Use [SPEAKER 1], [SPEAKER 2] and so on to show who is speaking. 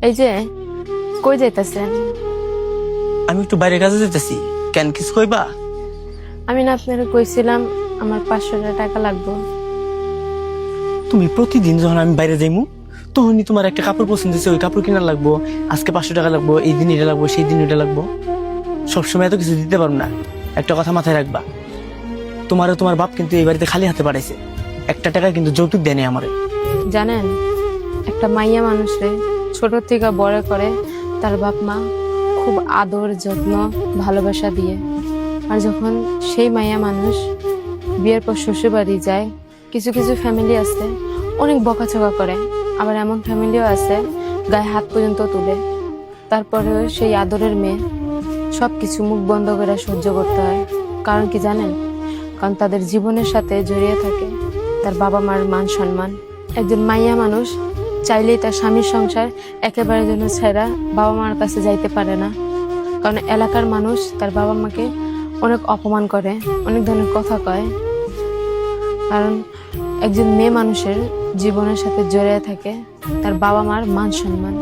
[SPEAKER 1] এই যে কই যাইতাছেন?
[SPEAKER 2] আমি একটু বাইরে কাজে যেতেছি। কেন কিছু কইবা?
[SPEAKER 1] আমি না আপনারে কইছিলাম আমার 500 টাকা লাগবে।
[SPEAKER 2] তুমি প্রতিদিন যখন আমি বাইরে যাইমু তখনই তোমার একটা কাপড় পছন্দ হয়েছে, ওই কাপড় কিনা লাগবো, আজকে 500 টাকা লাগবো, এই দিন এটা লাগবো, সেই দিন এটা লাগবো। সবসময় এত কিছু দিতে পারবো না। একটা কথা মাথায় রাখবা, তোমারও তোমার বাপ কিন্তু এই বাড়িতে খালি হাতে পাঠাইছে, একটা টাকা কিন্তু যৌতুক দেয়নি আমারে।
[SPEAKER 1] জানেন, একটা মাইয়া মানুষরে ছোট থেকে বড় করে তার বাপ মা খুব আদর যত্ন ভালোবাসা দিয়ে। আর যখন সেই মাইয়া মানুষ বিয়ের পর শ্বশুর বাড়ি যায়, কিছু কিছু ফ্যামিলি আছে অনেক বকাঝকা করে, আবার এমন ফ্যামিলিও আছে গায়ে হাত পর্যন্ত তুলে। তারপরেও সেই আদরের মেয়ে সব কিছু মুখ বন্ধ করে সহ্য করতে হয়। কারণ কি জানেন? কারণ তাদের জীবনের সাথে জড়িয়ে থাকে তার বাবা মার মান সম্মান। একজন মাইয়া মানুষ চাইলেই তার স্বামীর সংসার একেবারে যেন ছেড়া বাবা মার কাছে যাইতে পারে না। কারণ এলাকার মানুষ তার বাবা মাকে অনেক অপমান করে, অনেক ধরনের কথা কয়। কারণ একজন মেয়ে মানুষের জীবনের সাথে জড়িয়ে থাকে তার বাবা মার মান সম্মান।